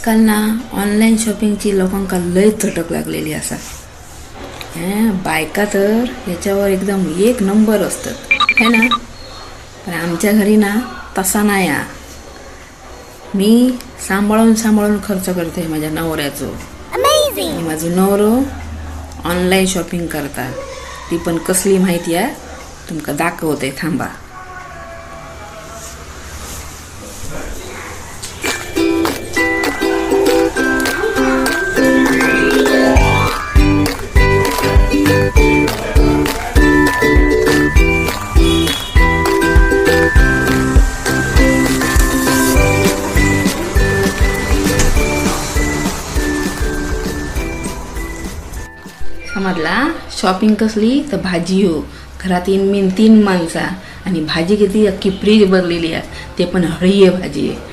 आजकाल ना ऑनलाईन शॉपिंगची लोकांका लय चटक लागलेली असा. बायका तर याच्यावर एकदम एक नंबर असतात है ना. पण आमच्या घरी ना तसा नाही. मी सांभाळून खर्च करते माझ्या नवऱ्याचं. आणि माझं नवरो ऑनलाईन शॉपिंग करता. ती पण कसली माहिती आहे तुमका दाखवते, थांबा. समजला. शॉपिंग कसली तर भाजी हो. घरात तीन माणसा आणि भाजी किती अख्खी फ्रीज भरलेली आहे. ते पण हळी आहे भाजी आहे.